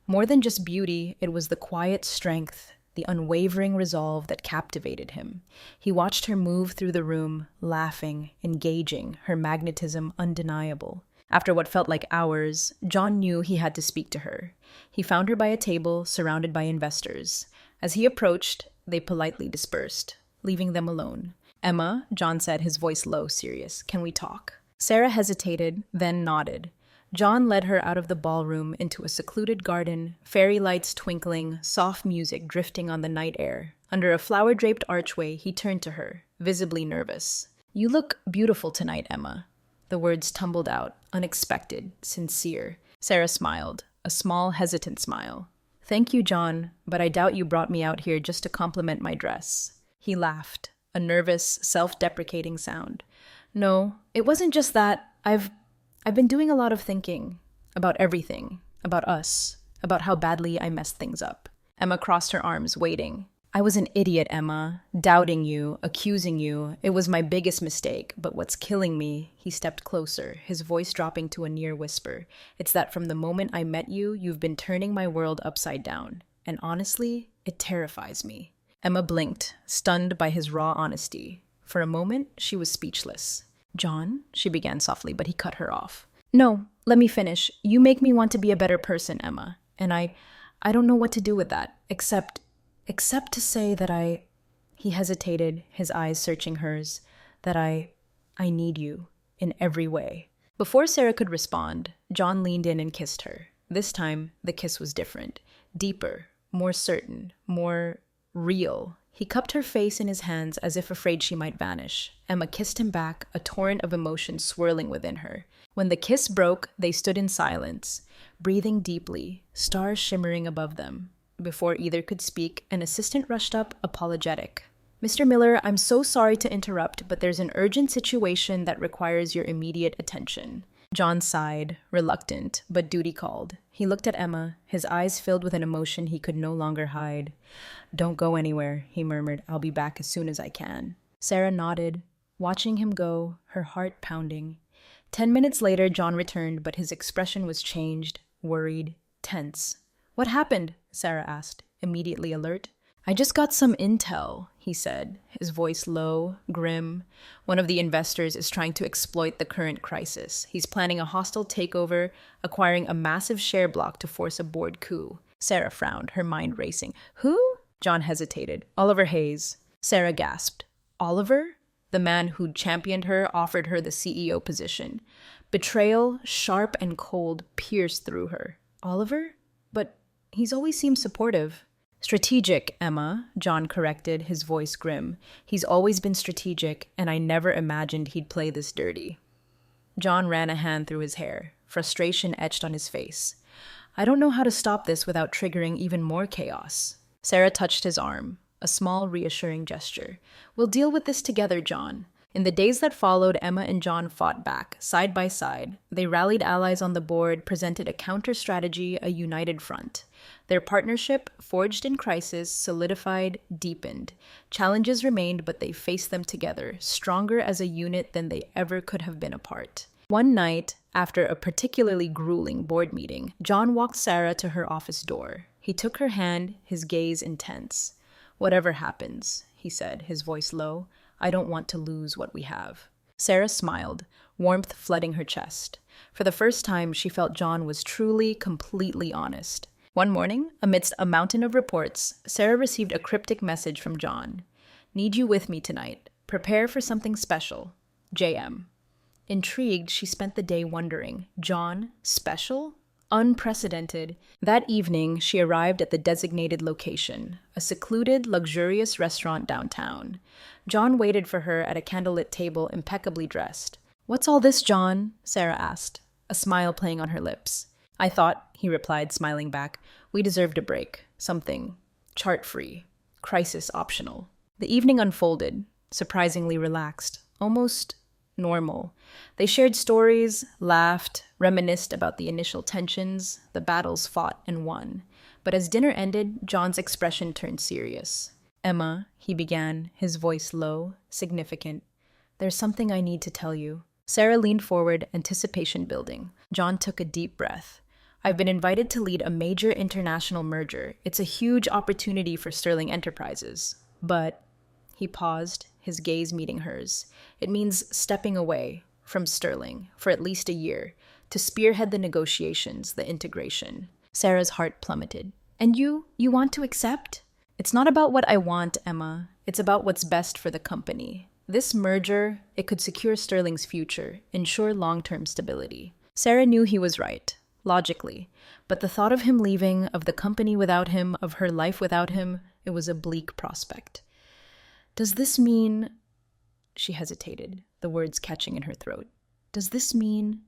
S1: More than just beauty, it was the quiet strength, the unwavering resolve that captivated him. He watched her move through the room, laughing, engaging, her magnetism undeniable. After what felt like hours, John knew he had to speak to her. He found her by a table, surrounded by investors. As he approached, they politely dispersed, leaving them alone. Emma, John said, his voice low, serious, can we talk? Sarah hesitated, then nodded. John led her out of the ballroom into a secluded garden, fairy lights twinkling, soft music drifting on the night air. Under a flower-draped archway, he turned to her, visibly nervous. You look beautiful tonight, Emma. The words tumbled out, unexpected, sincere. Sarah smiled, a small, hesitant smile. Thank you, John, but I doubt you brought me out here just to compliment my dress. He laughed, a nervous, self-deprecating sound. No, it wasn't just that. I've been doing a lot of thinking about everything, about us, about how badly I messed things up. Emma crossed her arms, waiting. I was an idiot, Emma, doubting you, accusing you. It was my biggest mistake, but what's killing me, he stepped closer, his voice dropping to a near whisper. It's that from the moment I met you, you've been turning my world upside down. And honestly, it terrifies me. Emma blinked, stunned by his raw honesty. For a moment, she was speechless. John, she began softly, but he cut her off. No, let me finish. You make me want to be a better person, Emma. And I don't know what to do with that, except to say that he hesitated, his eyes searching hers, that I need you in every way. Before Sarah could respond, John leaned in and kissed her. This time, the kiss was different, deeper, more certain, more real. He cupped her face in his hands as if afraid she might vanish. Emma kissed him back, a torrent of emotion swirling within her. When the kiss broke, they stood in silence, breathing deeply, stars shimmering above them. Before either could speak, an assistant rushed up, apologetic. Mr. Miller, I'm so sorry to interrupt, but there's an urgent situation that requires your immediate attention. John sighed, reluctant, but duty called. He looked at Emma, his eyes filled with an emotion he could no longer hide. Don't go anywhere, he murmured. I'll be back as soon as I can. Sarah nodded, watching him go, her heart pounding. 10 minutes later, John returned, but his expression was changed, worried, tense. What happened? Sarah asked, immediately alert. I just got some intel, he said, his voice low, grim. One of the investors is trying to exploit the current crisis. He's planning a hostile takeover, acquiring a massive share block to force a board coup. Sarah frowned, her mind racing. Who? John hesitated. Oliver Hayes. Sarah gasped. Oliver? The man who'd championed her offered her the CEO position. Betrayal, sharp and cold, pierced through her. Oliver? But he's always seemed supportive. Strategic, Emma, John corrected, his voice grim. He's always been strategic, and I never imagined he'd play this dirty. John ran a hand through his hair, frustration etched on his face. I don't know how to stop this without triggering even more chaos. Sarah touched his arm, a small, reassuring gesture. We'll deal with this together, John. In the days that followed, Emma and John fought back, side by side. They rallied allies on the board, presented a counter-strategy, a united front. Their partnership, forged in crisis, solidified, deepened. Challenges remained, but they faced them together, stronger as a unit than they ever could have been apart. One night, after a particularly grueling board meeting, John walked Sarah to her office door. He took her hand, his gaze intense. Whatever happens, he said, his voice low, I don't want to lose what we have. Sarah smiled, warmth flooding her chest. For the first time, she felt John was truly, completely honest. One morning, amidst a mountain of reports, Sarah received a cryptic message from John. Need you with me tonight. Prepare for something special. JM. Intrigued, she spent the day wondering, John, special? Unprecedented. That evening, she arrived at the designated location, a secluded, luxurious restaurant downtown. John waited for her at a candlelit table, impeccably dressed. What's all this, John? Sarah asked, a smile playing on her lips. I thought, he replied, smiling back, we deserved a break. Something chart-free, crisis optional. The evening unfolded, surprisingly relaxed, almost normal. They shared stories, laughed, reminisced about the initial tensions, the battles fought and won. But as dinner ended, John's expression turned serious. Emma, he began, his voice low, significant. There's something I need to tell you. Sarah leaned forward, anticipation building. John took a deep breath. I've been invited to lead a major international merger. It's a huge opportunity for Sterling Enterprises. But, he paused, his gaze meeting hers. It means stepping away from Sterling for at least a year to spearhead the negotiations, the integration. Sarah's heart plummeted. And you want to accept? It's not about what I want, Emma. It's about what's best for the company. This merger, it could secure Sterling's future, ensure long-term stability. Sarah knew he was right, logically, but the thought of him leaving, of the company without him, of her life without him, it was a bleak prospect. Does this mean... She hesitated, the words catching in her throat. Does this mean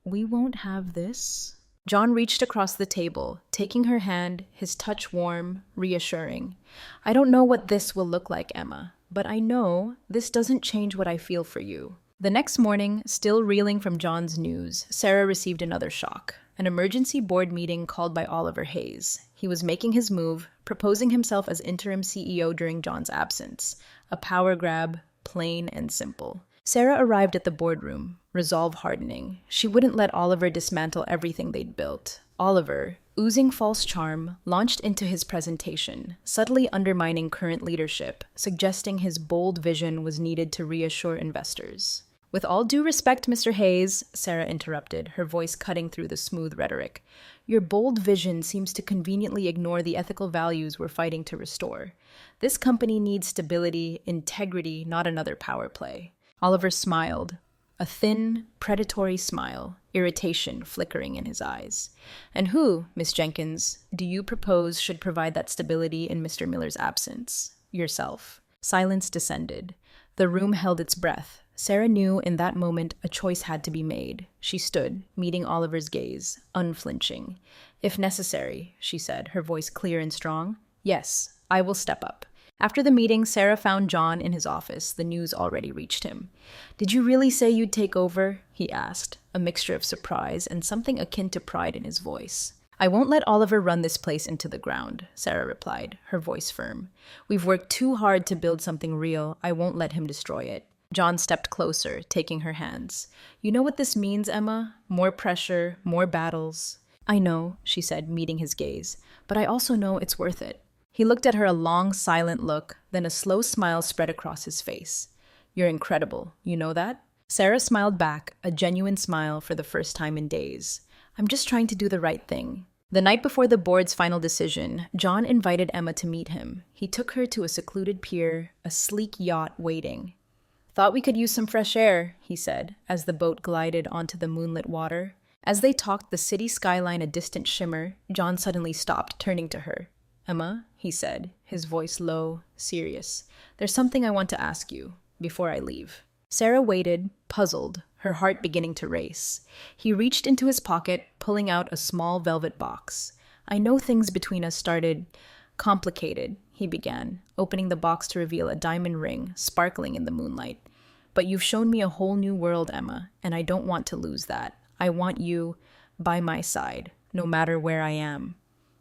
S1: we won't have this? John reached across the table, taking her hand, his touch warm, reassuring. I don't know what this will look like, Emma, but I know this doesn't change what I feel for you. The next morning, still reeling from John's news, Sarah received another shock. An emergency board meeting called by Oliver Hayes. He was making his move, proposing himself as interim CEO during John's absence. A power grab, plain and simple. Sarah arrived at the boardroom, resolve hardening. She wouldn't let Oliver dismantle everything they'd built. Oliver, oozing false charm, launched into his presentation, subtly undermining current leadership, suggesting his bold vision was needed to reassure investors. With all due respect, Mr. Hayes, Sarah interrupted, her voice cutting through the smooth rhetoric, your bold vision seems to conveniently ignore the ethical values we're fighting to restore. This company needs stability, integrity, not another power play. Oliver smiled, a thin, predatory smile, irritation flickering in his eyes. And who, Miss Jenkins, do you propose should provide that stability in Mr. Miller's absence? Yourself. Silence descended. The room held its breath. Sarah knew in that moment a choice had to be made. She stood, meeting Oliver's gaze, unflinching. If necessary, she said, her voice clear and strong, yes, I will step up. After the meeting, Sarah found John in his office. The news already reached him. Did you really say you'd take over? He asked, a mixture of surprise and something akin to pride in his voice. I won't let Oliver run this place into the ground, Sarah replied, her voice firm. We've worked too hard to build something real. I won't let him destroy it. John stepped closer, taking her hands. You know what this means, Emma? More pressure, more battles. I know, she said, meeting his gaze, but I also know it's worth it. He looked at her a long, silent look, then a slow smile spread across his face. You're incredible, you know that? Sarah smiled back, a genuine smile for the first time in days. I'm just trying to do the right thing. The night before the board's final decision, John invited Emma to meet him. He took her to a secluded pier, a sleek yacht waiting. Thought we could use some fresh air, he said, as the boat glided onto the moonlit water. As they talked, the city skyline a distant shimmer, John suddenly stopped, turning to her. Emma, he said, his voice low, serious. There's something I want to ask you, before I leave. Sarah waited, puzzled, her heart beginning to race. He reached into his pocket, pulling out a small velvet box. I know things between us started complicated, he began, opening the box to reveal a diamond ring, sparkling in the moonlight. But you've shown me a whole new world, Emma, and I don't want to lose that. I want you by my side, no matter where I am.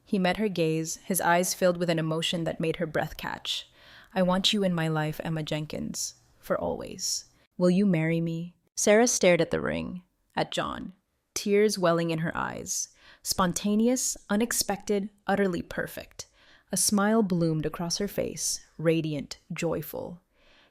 S1: He met her gaze, his eyes filled with an emotion that made her breath catch. I want you in my life, Emma Jenkins, for always. Will you marry me? Sarah stared at the ring, at John, tears welling in her eyes. Spontaneous, unexpected, utterly perfect. A smile bloomed across her face, radiant, joyful.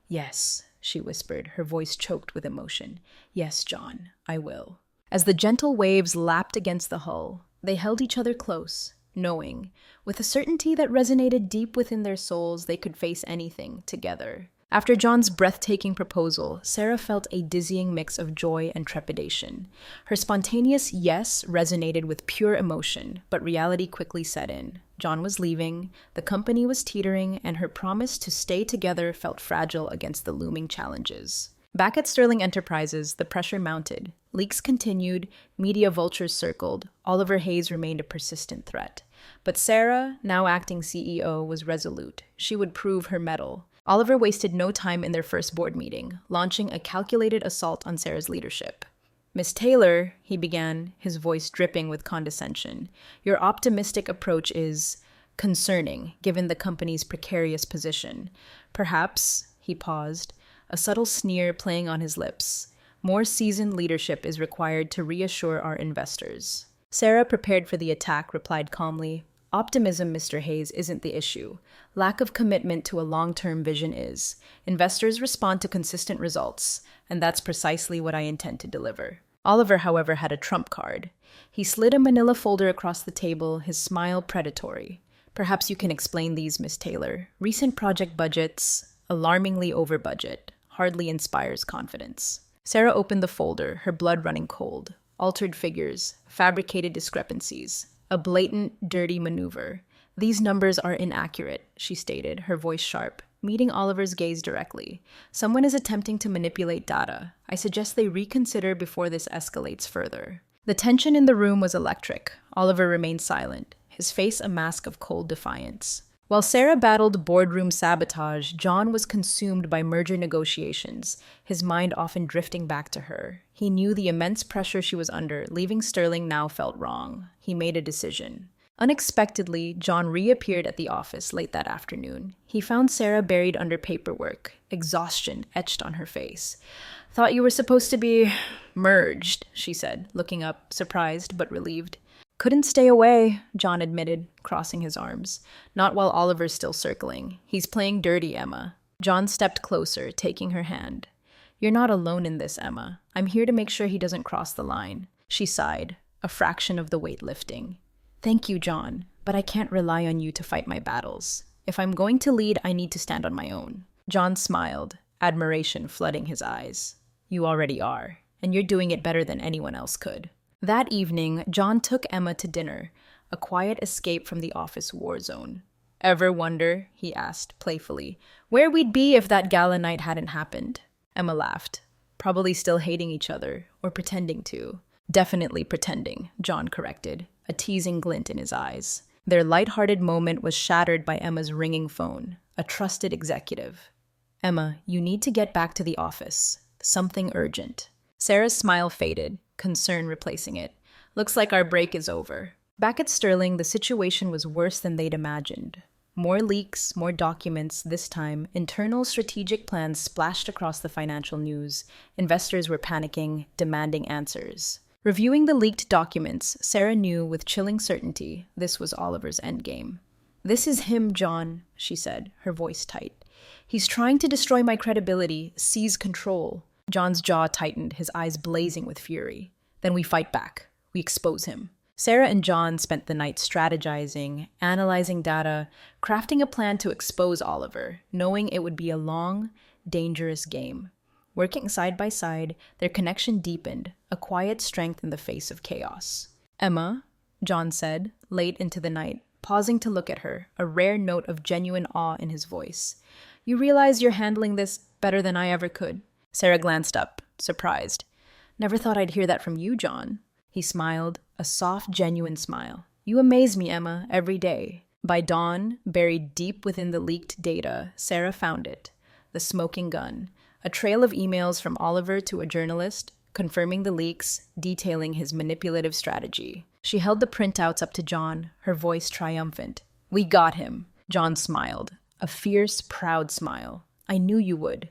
S1: Yes, she whispered, her voice choked with emotion. Yes, John, I will. As the gentle waves lapped against the hull, they held each other close, knowing, with a certainty that resonated deep within their souls, they could face anything together. After John's breathtaking proposal, Sarah felt a dizzying mix of joy and trepidation. Her spontaneous yes resonated with pure emotion, but reality quickly set in. John was leaving, the company was teetering, and her promise to stay together felt fragile against the looming challenges. Back at Sterling Enterprises, the pressure mounted. Leaks continued, media vultures circled. Oliver Hayes remained a persistent threat. But Sarah, now acting CEO, was resolute. She would prove her mettle. Oliver wasted no time in their first board meeting, launching a calculated assault on Sarah's leadership. Miss Taylor, he began, his voice dripping with condescension, your optimistic approach is concerning, given the company's precarious position. Perhaps, he paused, a subtle sneer playing on his lips. More seasoned leadership is required to reassure our investors. Sarah, prepared for the attack, replied calmly, optimism, Mr. Hayes, isn't the issue. Lack of commitment to a long-term vision is. Investors respond to consistent results, and that's precisely what I intend to deliver. Oliver, however, had a trump card. He slid a manila folder across the table, his smile predatory. Perhaps you can explain these, Miss Taylor. Recent project budgets, alarmingly over budget, hardly inspires confidence. Sarah opened the folder, her blood running cold. Altered figures, fabricated discrepancies, a blatant, dirty maneuver. These numbers are inaccurate, she stated, her voice sharp. meeting Oliver's gaze directly. "Someone is attempting to manipulate data. I suggest they reconsider before this escalates further." The tension in the room was electric. Oliver remained silent, his face a mask of cold defiance. While Sarah battled boardroom sabotage, John was consumed by merger negotiations, his mind often drifting back to her. He knew the immense pressure she was under. Leaving Sterling now felt wrong. He made a decision. Unexpectedly, John reappeared at the office late that afternoon. He found Sarah buried under paperwork, exhaustion etched on her face. "Thought you were supposed to be merged," she said, looking up, surprised but relieved. "Couldn't stay away," John admitted, crossing his arms. "Not while Oliver's still circling. He's playing dirty, Emma." John stepped closer, taking her hand. "You're not alone in this, Emma. I'm here to make sure he doesn't cross the line." She sighed, a fraction of the weight lifting. "Thank you, John, but I can't rely on you to fight my battles. If I'm going to lead, I need to stand on my own." John smiled, admiration flooding his eyes. "You already are, and you're doing it better than anyone else could." That evening, John took Emma to dinner, a quiet escape from the office war zone. "Ever wonder," he asked playfully, "where we'd be if that gala night hadn't happened?" Emma laughed. "Probably still hating each other, or pretending to." "Definitely pretending," John corrected, a teasing glint in his eyes. Their light-hearted moment was shattered by Emma's ringing phone, a trusted executive. "Emma, you need to get back to the office. Something urgent." Sarah's smile faded, concern replacing it. "Looks like our break is over." Back at Sterling, the situation was worse than they'd imagined. More leaks, more documents. This time, internal strategic plans splashed across the financial news. Investors were panicking, demanding answers. Reviewing the leaked documents, Sarah knew with chilling certainty this was Oliver's endgame. "This is him, John," she said, her voice tight. "He's trying to destroy my credibility, seize control." John's jaw tightened, his eyes blazing with fury. "Then we fight back. We expose him." Sarah and John spent the night strategizing, analyzing data, crafting a plan to expose Oliver, knowing it would be a long, dangerous game. Working side by side, their connection deepened, a quiet strength in the face of chaos. "Emma," John said, late into the night, pausing to look at her, a rare note of genuine awe in his voice. "You realize you're handling this better than I ever could?" Sarah glanced up, surprised. "Never thought I'd hear that from you, John." He smiled, a soft, genuine smile. "You amaze me, Emma, every day." By dawn, buried deep within the leaked data, Sarah found it. The smoking gun. A trail of emails from Oliver to a journalist, confirming the leaks, detailing his manipulative strategy. She held the printouts up to John, her voice triumphant. "We got him." John smiled, a fierce, proud smile. "I knew you would."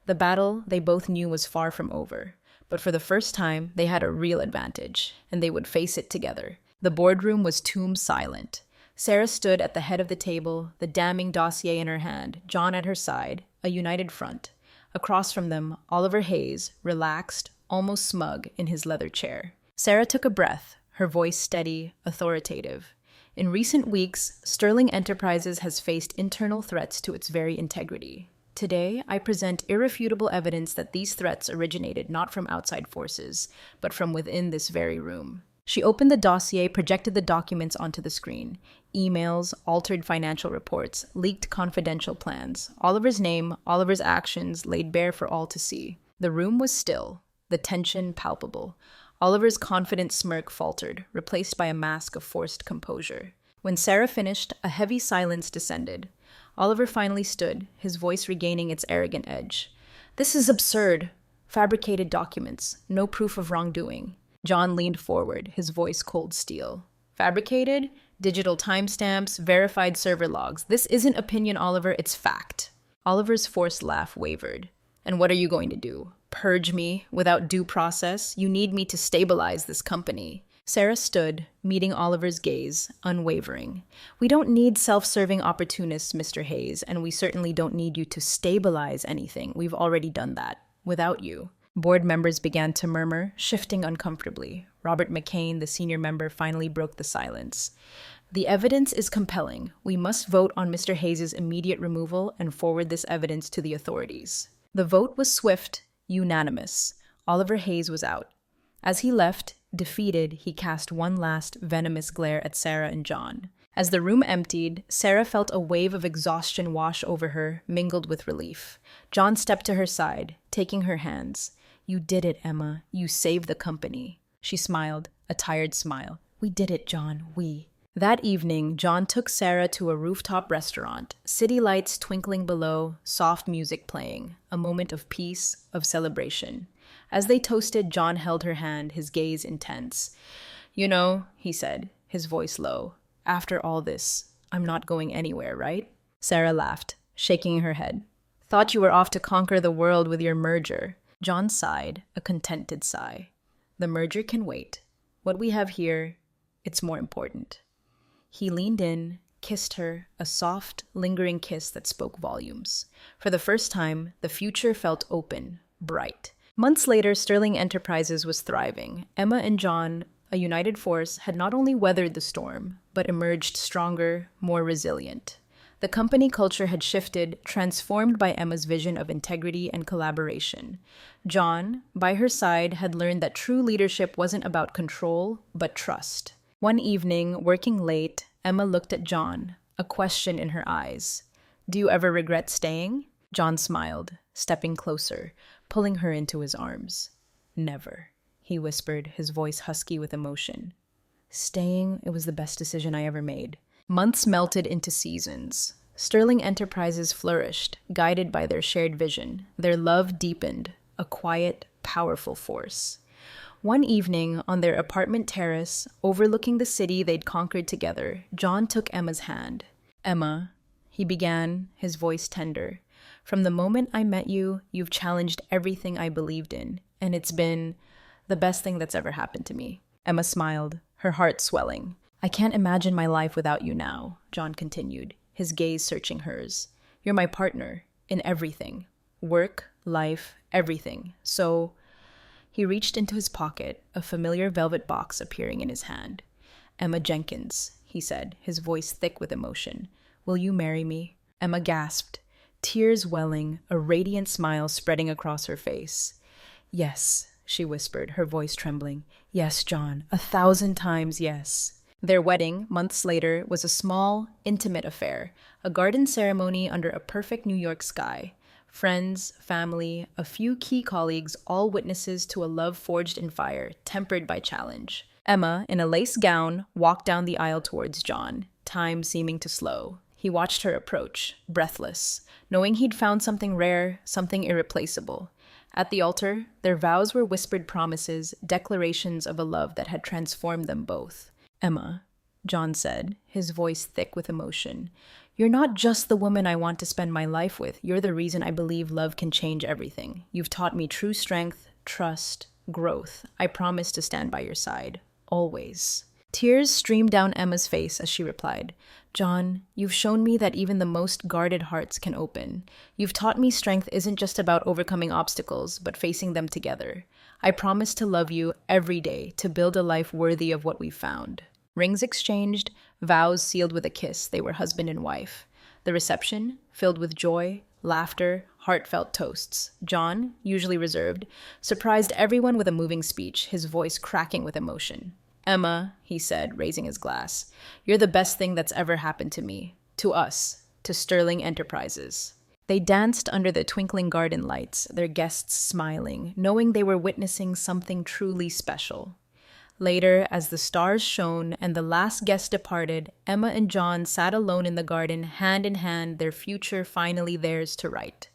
S1: The battle, they both knew, was far from over. But for the first time, they had a real advantage, and they would face it together. The boardroom was tomb silent. Sarah stood at the head of the table, the damning dossier in her hand, John at her side, a united front. Across from them, Oliver Hayes, relaxed, almost smug, in his leather chair. Sarah took a breath, her voice steady, authoritative. In recent weeks, Sterling Enterprises has faced internal threats to its very integrity. Today, I present irrefutable evidence that these threats originated not from outside forces, but from within this very room. She opened the dossier, projected the documents onto the screen. Emails, altered financial reports, leaked confidential plans. Oliver's name, Oliver's actions laid bare for all to see. The room was still, the tension palpable. Oliver's confident smirk faltered, replaced by a mask of forced composure. When Sarah finished, a heavy silence descended. Oliver finally stood, his voice regaining its arrogant edge. "This is absurd. Fabricated documents. No proof of wrongdoing." John leaned forward, his voice cold steel. "Fabricated? Digital timestamps, verified server logs. This isn't opinion, Oliver, it's fact." Oliver's forced laugh wavered. "And what are you going to do? Purge me without due process? You need me to stabilize this company." Sarah stood, meeting Oliver's gaze, unwavering. "We don't need self-serving opportunists, Mr. Hayes, and we certainly don't need you to stabilize anything. We've already done that. Without you." Board members began to murmur, shifting uncomfortably. Robert McCain, the senior member, finally broke the silence. "The evidence is compelling. We must vote on Mr. Hayes' immediate removal and forward this evidence to the authorities." The vote was swift, unanimous. Oliver Hayes was out. As he left, defeated, he cast one last venomous glare at Sarah and John. As the room emptied, Sarah felt a wave of exhaustion wash over her, mingled with relief. John stepped to her side, taking her hands. "You did it, Emma. You saved the company." She smiled, a tired smile. "We did it, John. We." That evening, John took Sarah to a rooftop restaurant, city lights twinkling below, soft music playing, a moment of peace, of celebration. As they toasted, John held her hand, his gaze intense. "You know," he said, his voice low, "after all this, I'm not going anywhere, right?" Sarah laughed, shaking her head. "Thought you were off to conquer the world with your merger." John sighed, a contented sigh. "The merger can wait. What we have here, it's more important." He leaned in, kissed her, a soft, lingering kiss that spoke volumes. For the first time, the future felt open, bright. Months later, Sterling Enterprises was thriving. Emma and John, a united force, had not only weathered the storm, but emerged stronger, more resilient. The company culture had shifted, transformed by Emma's vision of integrity and collaboration. John, by her side, had learned that true leadership wasn't about control, but trust. One evening, working late, Emma looked at John, a question in her eyes. "Do you ever regret staying?" John smiled, stepping closer, pulling her into his arms. "Never," he whispered, his voice husky with emotion. "Staying, it was the best decision I ever made." Months melted into seasons. Sterling Enterprises flourished, guided by their shared vision. Their love deepened, a quiet, powerful force. One evening, on their apartment terrace, overlooking the city they'd conquered together, John took Emma's hand. "Emma," he began, his voice tender, "from the moment I met you, you've challenged everything I believed in, and it's been the best thing that's ever happened to me." Emma smiled, her heart swelling. "I can't imagine my life without you now," John continued, his gaze searching hers. "You're my partner in everything. Work, life, everything. So..." He reached into his pocket, a familiar velvet box appearing in his hand. "Emma Jenkins," he said, his voice thick with emotion. "Will you marry me?" Emma gasped, tears welling, a radiant smile spreading across her face. "Yes," she whispered, her voice trembling. "Yes, John, 1,000 times yes." Their wedding, months later, was a small, intimate affair, a garden ceremony under a perfect New York sky. Friends, family, a few key colleagues, all witnesses to a love forged in fire, tempered by challenge. Emma, in a lace gown, walked down the aisle towards John, time seeming to slow. He watched her approach, breathless, knowing he'd found something rare, something irreplaceable. At the altar, their vows were whispered promises, declarations of a love that had transformed them both. "Emma," John said, his voice thick with emotion, "you're not just the woman I want to spend my life with. You're the reason I believe love can change everything. You've taught me true strength, trust, growth. I promise to stand by your side. Always." Tears streamed down Emma's face as she replied, "John, you've shown me that even the most guarded hearts can open. You've taught me strength isn't just about overcoming obstacles, but facing them together. I promise to love you every day, to build a life worthy of what we've found." Rings exchanged, vows sealed with a kiss, they were husband and wife. The reception, filled with joy, laughter, heartfelt toasts. John, usually reserved, surprised everyone with a moving speech, his voice cracking with emotion. "Emma," he said, raising his glass, "you're the best thing that's ever happened to me, to us, to Sterling Enterprises." They danced under the twinkling garden lights, their guests smiling, knowing they were witnessing something truly special. Later, as the stars shone and the last guest departed, Emma and John sat alone in the garden, hand in hand, their future finally theirs to write.